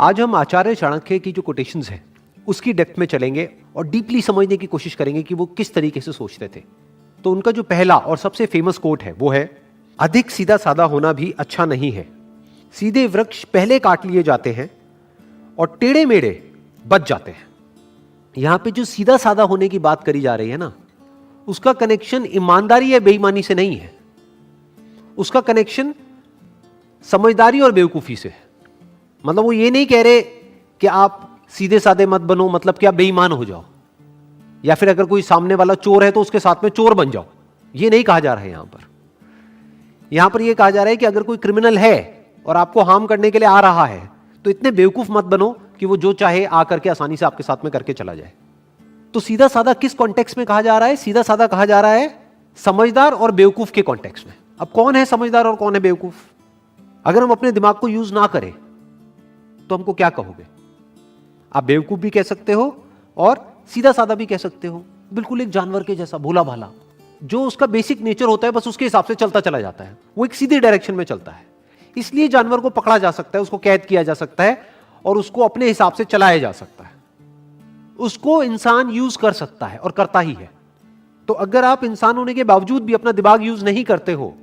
आज हम आचार्य चाणक्य की जो कोटेशंस हैं उसकी डेप्थ में चलेंगे और डीपली समझने की कोशिश करेंगे कि वो किस तरीके से सोचते थे। तो उनका जो पहला और सबसे फेमस कोट है वो है, अधिक सीधा साधा होना भी अच्छा नहीं है। सीधे वृक्ष पहले काट लिए जाते हैं और टेढ़े मेढ़े बच जाते हैं। यहां पे जो सीधा साधा होने की बात करी जा रही है ना, उसका कनेक्शन ईमानदारी या बेईमानी से नहीं है, उसका कनेक्शन समझदारी और बेवकूफी से है। मतलब वो ये नहीं कह रहे कि आप सीधे साधे मत बनो, मतलब कि आप बेईमान हो जाओ, या फिर अगर कोई सामने वाला चोर है तो उसके साथ में चोर बन जाओ। ये नहीं कहा जा रहा है यहां पर यह कहा जा रहा है कि अगर कोई क्रिमिनल है और आपको हार्म करने के लिए आ रहा है तो इतने बेवकूफ मत बनो कि वो जो चाहे आकर के आसानी से आपके साथ में करके चला जाए। तो सीधा साधा किस कॉन्टेक्स्ट में कहा जा रहा है? सीधा साधा कहा जा रहा है समझदार और बेवकूफ के कॉन्टेक्स्ट में। अब कौन है समझदार और कौन है बेवकूफ? अगर हम अपने दिमाग को यूज ना करें तो हमको क्या कहोगे? आप बेवकूफ भी कह सकते हो और सीधा साधा भी कह सकते हो। बिल्कुल एक जानवर के जैसा भोला भाला, जो उसका बेसिक नेचर होता है बस उसके हिसाब से चलता चला जाता है, वो एक सीधी डायरेक्शन में चलता है। इसलिए जानवर को पकड़ा जा सकता है, उसको कैद किया जा सकता है और उसको अपने हिसाब से चलाया जा सकता है। उसको इंसान यूज कर सकता है और करता ही है। तो अगर आप इंसान होने के बावजूद भी अपना दिमाग यूज नहीं करते हो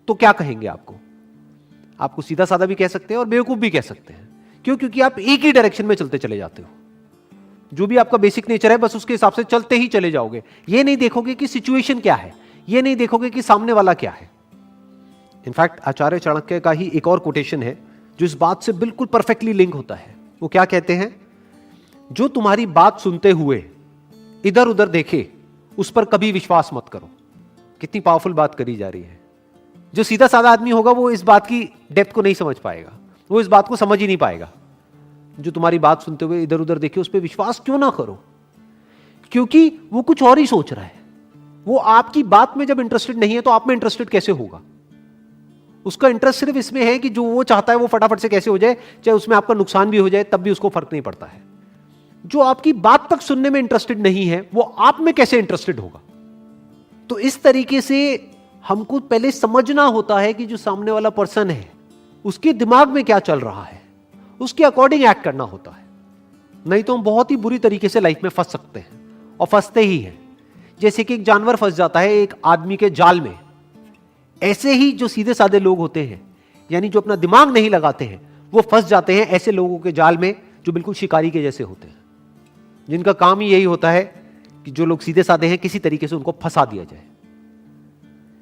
तो क्या कहेंगे? आपको सीधा साधा भी कह सकते हैं और बेवकूफ भी कह सकते हैं। क्यों? क्योंकि आप एक ही डायरेक्शन में चलते चले जाते हो। जो भी आपका बेसिक नेचर है बस उसके हिसाब से चलते ही चले जाओगे। ये नहीं देखोगे कि सिचुएशन क्या है, ये नहीं देखोगे कि सामने वाला क्या है। इनफैक्ट आचार्य चाणक्य का ही एक और कोटेशन है जो इस बात से बिल्कुल परफेक्टली लिंक होता है। वो क्या कहते हैं? जो तुम्हारी बात सुनते हुए इधर उधर देखे उस पर कभी विश्वास मत करो। कितनी पावरफुल बात करी जा रही है। जो सीधा साधा आदमी होगा वो इस बात की डेप्थ को नहीं समझ पाएगा, वो इस बात को समझ ही नहीं पाएगा। जो तुम्हारी बात सुनते हुए इधर उधर देखे उस पर विश्वास क्यों ना करो, क्योंकि वो कुछ और ही सोच रहा है। वो आपकी बात में जब इंटरेस्टेड नहीं है तो आप में इंटरेस्टेड कैसे होगा? उसका इंटरेस्ट सिर्फ इसमें है कि जो वो चाहता है वो फटाफट से कैसे हो जाए, चाहे उसमें आपका नुकसान भी हो जाए तब भी उसको फर्क नहीं पड़ता है। जो आपकी बात तक सुनने में इंटरेस्टेड नहीं है वो आप में कैसे इंटरेस्टेड होगा? तो इस तरीके से हमको पहले समझना होता है कि जो सामने वाला पर्सन है उसके दिमाग में क्या चल रहा है, उसके अकॉर्डिंग एक्ट करना होता है। नहीं तो हम बहुत ही बुरी तरीके से लाइफ में फंस सकते हैं और फंसते ही हैं। जैसे कि एक जानवर फंस जाता है एक आदमी के जाल में, ऐसे ही जो सीधे साधे लोग होते हैं, यानी जो अपना दिमाग नहीं लगाते हैं, वो फंस जाते हैं ऐसे लोगों के जाल में जो बिल्कुल शिकारी के जैसे होते हैं, जिनका काम ही यही होता है कि जो लोग सीधे साधे हैं किसी तरीके से उनको फंसा दिया जाए,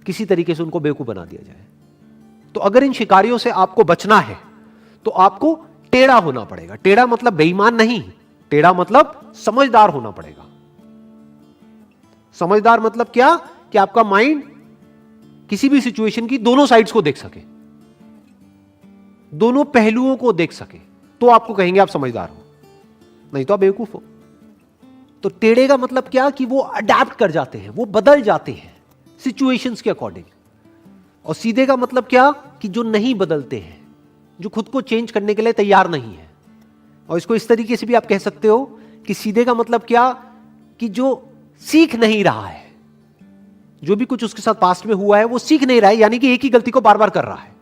किसी तरीके से उनको बेवकूफ बना दिया जाए। तो अगर इन शिकारियों से आपको बचना है तो आपको टेढ़ा होना पड़ेगा। टेढ़ा मतलब बेईमान नहीं, टेढ़ा मतलब समझदार होना पड़ेगा। समझदार मतलब क्या? कि आपका माइंड किसी भी सिचुएशन की दोनों साइड्स को देख सके, दोनों पहलुओं को देख सके, तो आपको कहेंगे आप समझदार हो, नहीं तो आप बेवकूफ हो। तो टेढ़े का मतलब क्या? कि वो अडैप्ट कर जाते हैं, वो बदल जाते हैं सिचुएशंस के अकॉर्डिंग। और सीधे का मतलब क्या? कि जो नहीं बदलते हैं, जो खुद को चेंज करने के लिए तैयार नहीं है। और इसको इस तरीके से भी आप कह सकते हो कि सीधे का मतलब क्या? कि जो सीख नहीं रहा है, जो भी कुछ उसके साथ पास्ट में हुआ है वो सीख नहीं रहा है, यानी कि एक ही गलती को बार बार कर रहा है।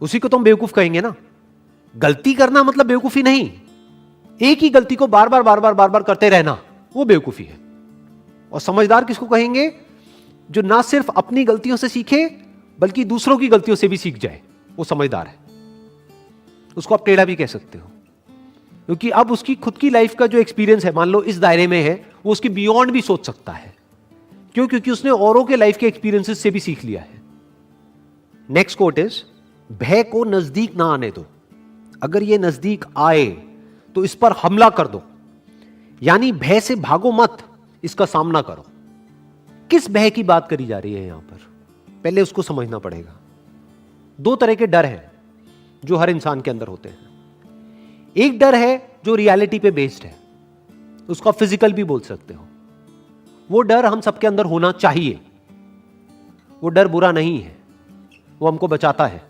उसी को तो हम बेवकूफ कहेंगे ना। गलती करना मतलब बेवकूफी नहीं, एक ही गलती को बार बार बार बार बार बार करते रहना वो बेवकूफी है। और समझदार किसको कहेंगे? जो ना सिर्फ अपनी गलतियों से सीखे बल्कि दूसरों की गलतियों से भी सीख जाए, वो समझदार है। उसको आप टेढ़ा भी कह सकते हो, क्योंकि अब उसकी खुद की लाइफ का जो एक्सपीरियंस है, मान लो इस दायरे में है, वो उसके बियॉन्ड भी सोच सकता है। क्यों? क्योंकि उसने औरों के लाइफ के एक्सपीरियंसेस से भी सीख लिया है। नेक्स्ट कोट इज, भय को नजदीक ना आने दो। अगर ये नजदीक आए तो इस पर हमला कर दो, यानी भय से भागो मत, इसका सामना करो। किस भय की बात करी जा रही है यहां पर? पहले उसको समझना पड़ेगा। दो तरह के डर हैं जो हर इंसान के अंदर होते हैं। एक डर है जो रियलिटी पे बेस्ड है, उसको फिजिकल भी बोल सकते हो। वो डर हम सबके अंदर होना चाहिए। वो डर बुरा नहीं है, वो हमको बचाता है।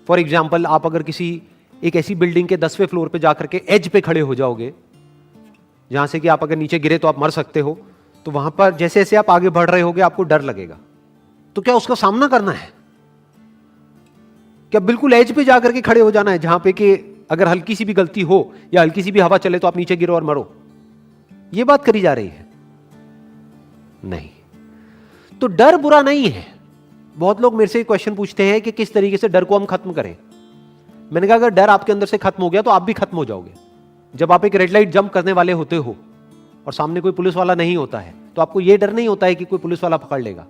फॉर एग्जाम्पल, आप अगर किसी एक ऐसी बिल्डिंग के 10वें फ्लोर पे जाकर के एज पे खड़े हो जाओगे जहां से कि आप अगर नीचे गिरे तो आप मर सकते हो, तो वहां पर जैसे जैसे आप आगे बढ़ रहे होगे आपको डर लगेगा। तो क्या उसका सामना करना है? क्या बिल्कुल एज पे जाकर के खड़े हो जाना है जहां पे कि अगर हल्की सी भी गलती हो या हल्की सी भी हवा चले तो आप नीचे गिरो और मरो, यह बात करी जा रही है? नहीं। तो डर बुरा नहीं है। बहुत लोग मेरे से क्वेश्चन पूछते हैं कि किस तरीके से डर को हम खत्म करें। मैंने कहा अगर डर आपके अंदर से खत्म हो गया तो आप भी खत्म हो जाओगे। जब आप एक रेड लाइट जंप करने वाले होते हो और सामने कोई पुलिस वाला नहीं होता है तो आपको यह डर नहीं होता है कि कोई पुलिस वाला पकड़ लेगा।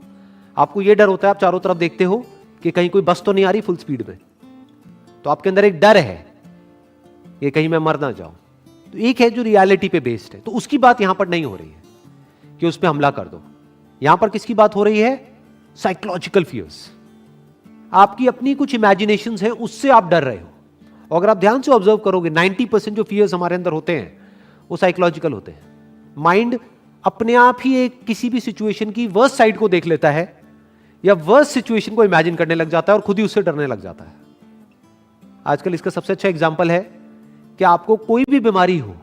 आपको यह डर होता है, आप चारों तरफ देखते हो कि कहीं कोई बस तो नहीं आ रही फुल स्पीड में, तो आपके अंदर एक डर है कि कहीं मैं मर ना जाऊं। तो एक है जो रियलिटी पे बेस्ड है, तो उसकी बात यहां पर नहीं हो रही है कि उस पर हमला कर दो। यहां पर किसकी बात हो रही है? Psychological fears. आपकी अपनी कुछ इमेजिनेशंस हैं, उससे आप डर रहे हो। और अगर आप ध्यान से ऑब्जर्व करोगे 90% जो फियर्स हमारे अंदर होते हैं वो साइकोलॉजिकल होते हैं। माइंड अपने आप ही एक किसी भी सिचुएशन की वर्स्ट साइड को देख लेता है या वर्स्ट सिचुएशन को इमेजिन करने लग जाता है और खुद ही उससे डरने लग जाता है। आजकल इसका सबसे अच्छा एग्जांपल है कि आपको कोई भी बीमारी हो,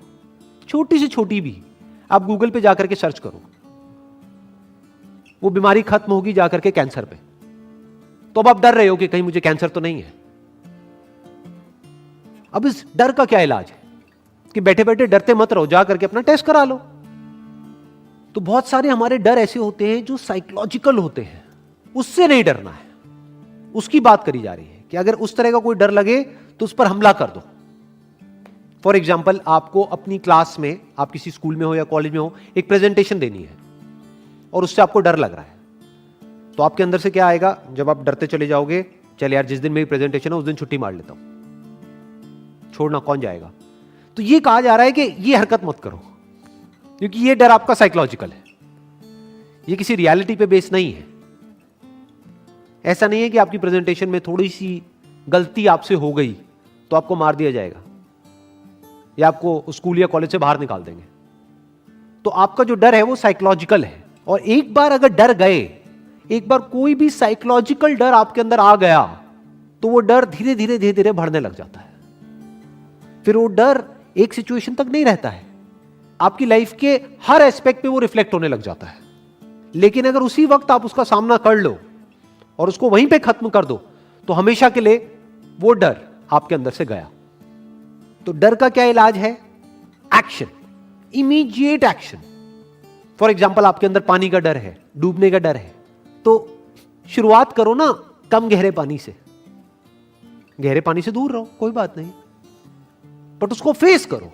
छोटी से छोटी भी, आप गूगल पे जाकर के सर्च करो, वो बीमारी खत्म होगी जाकर के कैंसर पे, तो अब आप डर रहे हो कि कहीं मुझे कैंसर तो नहीं है। अब इस डर का क्या इलाज है कि बैठे बैठे डरते मत रहो, जाकर के अपना टेस्ट करा लो। तो बहुत सारे हमारे डर ऐसे होते हैं जो साइकोलॉजिकल होते हैं, उससे नहीं डरना है। उसकी बात करी जा रही है कि अगर उस तरह का कोई डर लगे तो उस पर हमला कर दो। फॉर एग्जाम्पल, आपको अपनी क्लास में, आप किसी स्कूल में हो या कॉलेज में हो, एक प्रेजेंटेशन देनी है और उससे आपको डर लग रहा है, तो आपके अंदर से क्या आएगा? जब आप डरते चले जाओगे, चल यार जिस दिन मेरी प्रेजेंटेशन है उस दिन छुट्टी मार लेता हूं, छोड़ना कौन जाएगा। तो ये कहा जा रहा है कि ये हरकत मत करो, क्योंकि ये डर आपका साइकोलॉजिकल है, ये किसी रियलिटी पे बेस नहीं है। ऐसा नहीं है कि आपकी प्रेजेंटेशन में थोड़ी सी गलती आपसे हो गई तो आपको मार दिया जाएगा या आपको स्कूल या कॉलेज से बाहर निकाल देंगे। तो आपका जो डर है वो साइकोलॉजिकल है। और एक बार अगर डर गए, एक बार कोई भी साइकोलॉजिकल डर आपके अंदर आ गया तो वो डर धीरे धीरे धीरे धीरे बढ़ने लग जाता है। फिर वो डर एक सिचुएशन तक नहीं रहता है, आपकी लाइफ के हर एस्पेक्ट पे वो रिफ्लेक्ट होने लग जाता है। लेकिन अगर उसी वक्त आप उसका सामना कर लो और उसको वहीं पे खत्म कर दो तो हमेशा के लिए वो डर आपके अंदर से गया। तो डर का क्या इलाज है? Action, immediate action. For example, आपके अंदर पानी का डर है, डूबने का डर है, तो शुरुआत करो ना कम गहरे पानी से। गहरे पानी से दूर रहो, कोई बात नहीं, बट उसको फेस करो।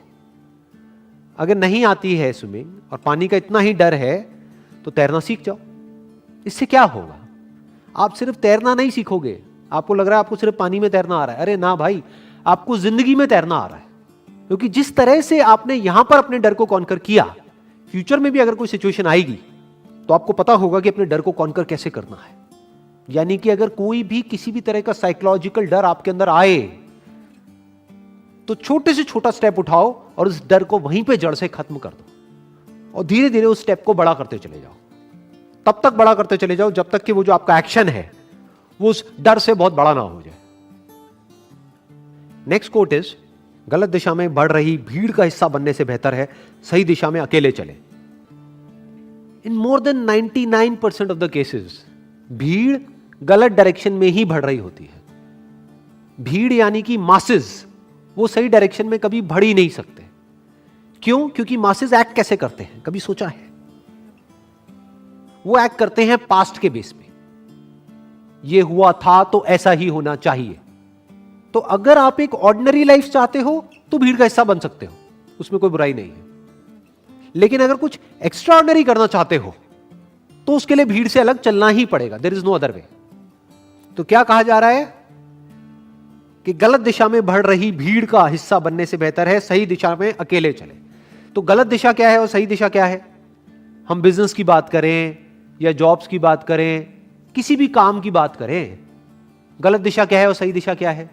अगर नहीं आती है स्विमिंग और पानी का इतना ही डर है तो तैरना सीख जाओ। इससे क्या होगा? आप सिर्फ तैरना नहीं सीखोगे, आपको लग रहा है आपको सिर्फ पानी में तैरना आ रहा है। अरे ना भाई, आपको जिंदगी में तैरना आ रहा है, क्योंकि जिस तरह से आपने यहां पर अपने डर को कॉन्कर किया, फ्यूचर में भी अगर कोई सिचुएशन आएगी तो आपको पता होगा कि अपने डर को कॉन्कर कैसे करना है। यानी कि अगर कोई भी किसी भी तरह का साइकोलॉजिकल डर आपके अंदर आए तो छोटे से छोटा स्टेप उठाओ और उस डर को वहीं पे जड़ से खत्म कर दो और धीरे धीरे उस स्टेप को बड़ा करते चले जाओ। तब तक बड़ा करते चले जाओ जब तक कि वो जो आपका एक्शन है वो उस डर से बहुत बड़ा ना हो जाए। नेक्स्ट कोट इज, गलत दिशा में बढ़ रही भीड़ का हिस्सा बनने से बेहतर है सही दिशा में अकेले चले। In more than 99% of the cases भीड़ गलत डायरेक्शन में ही बढ़ रही होती है। भीड़ यानी कि मासेस, वो सही डायरेक्शन में कभी बढ़ ही नहीं सकते। क्यों? क्योंकि मासेस एक्ट कैसे करते हैं, कभी सोचा है? वो एक्ट करते हैं पास्ट के बेस पे, ये हुआ था तो ऐसा ही होना चाहिए। तो अगर आप एक ऑर्डिनरी लाइफ चाहते हो तो भीड़ का हिस्सा बन सकते हो, उसमें कोई बुराई नहीं है। लेकिन अगर कुछ एक्स्ट्रा ऑर्डिनरी करना चाहते हो तो उसके लिए भीड़ से अलग चलना ही पड़ेगा, there is no other way. तो क्या कहा जा रहा है कि गलत दिशा में बढ़ रही भीड़ का हिस्सा बनने से बेहतर है सही दिशा में अकेले चले। तो गलत दिशा क्या है और सही दिशा क्या है? हम बिजनेस की बात करें या जॉब्स की बात करें, किसी भी काम की बात करें, गलत दिशा क्या है और सही दिशा क्या है?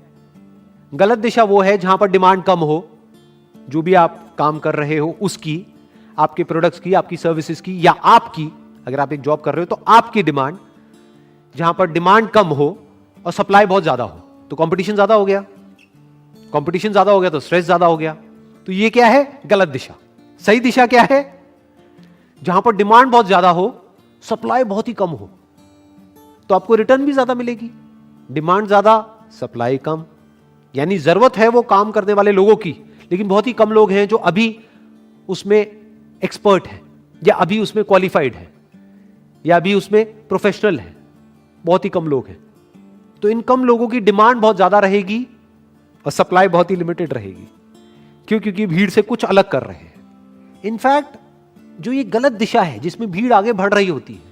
गलत दिशा वो है जहां पर डिमांड कम हो, जो भी आप काम कर रहे हो उसकी, आपके प्रोडक्ट्स की, आपकी सर्विसेज की, या आपकी, अगर आप एक जॉब कर रहे हो तो आपकी डिमांड, जहां पर डिमांड कम हो और सप्लाई बहुत ज्यादा हो। तो कंपटीशन ज्यादा हो गया, कंपटीशन ज्यादा हो गया तो स्ट्रेस ज्यादा हो गया। तो ये क्या है? गलत दिशा। सही दिशा क्या है? जहां पर डिमांड बहुत ज्यादा हो, सप्लाई बहुत ही कम हो, तो आपको रिटर्न भी ज्यादा मिलेगी। डिमांड ज्यादा, सप्लाई कम, यानी जरूरत है वो काम करने वाले लोगों की, लेकिन बहुत ही कम लोग हैं जो अभी उसमें एक्सपर्ट हैं, या अभी उसमें क्वालिफाइड है, या अभी उसमें प्रोफेशनल है। बहुत ही कम लोग हैं। तो इन कम लोगों की डिमांड बहुत ज्यादा रहेगी और सप्लाई बहुत ही लिमिटेड रहेगी। क्यों? क्योंकि भीड़ से कुछ अलग कर रहे हैं। इनफैक्ट जो ये गलत दिशा है जिसमें भीड़ आगे बढ़ रही होती है,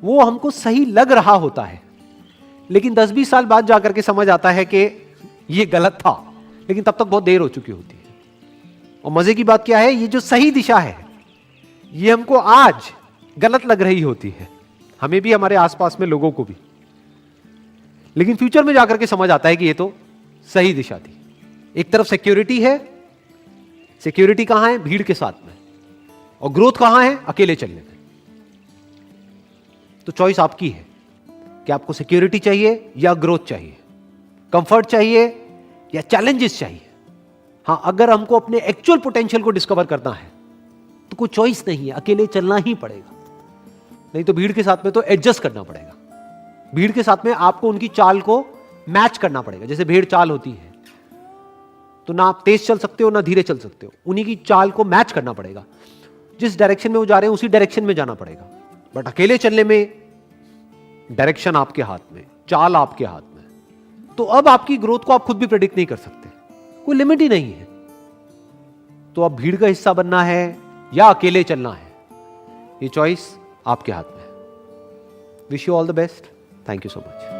वो हमको सही लग रहा होता है, लेकिन 10-20 साल बाद जाकर के समझ आता है कि ये गलत था, लेकिन तब तक बहुत देर हो चुकी होती है। और मजे की बात क्या है, ये जो सही दिशा है ये हमको आज गलत लग रही होती है, हमें भी, हमारे आसपास में लोगों को भी, लेकिन फ्यूचर में जाकर के समझ आता है कि ये तो सही दिशा थी। एक तरफ सिक्योरिटी है, सिक्योरिटी कहां है? भीड़ के साथ में। और ग्रोथ कहां है? अकेले चलने में। तो चॉइस आपकी है कि आपको सिक्योरिटी चाहिए या ग्रोथ चाहिए, कंफर्ट चाहिए या चैलेंजेस चाहिए। हां, अगर हमको अपने एक्चुअल पोटेंशियल को डिस्कवर करना है तो कोई चॉइस नहीं है, अकेले चलना ही पड़ेगा। नहीं तो भीड़ के साथ में तो एडजस्ट करना पड़ेगा। भीड़ के साथ में आपको उनकी चाल को मैच करना पड़ेगा। जैसे भेड़ चाल होती है, तो ना आप तेज चल सकते हो ना धीरे चल सकते हो, उन्हीं की चाल को मैच करना पड़ेगा। जिस डायरेक्शन में वो जा रहे हैं उसी डायरेक्शन में जाना पड़ेगा। बट अकेले चलने में डायरेक्शन आपके हाथ में, चाल आपके हाथ में। तो अब आपकी ग्रोथ को आप खुद भी प्रेडिक्ट नहीं कर सकते, कोई लिमिट ही नहीं है। तो अब भीड़ का हिस्सा बनना है या अकेले चलना है, ये चॉइस आपके हाथ में है। Wish you all the best. Thank you so much.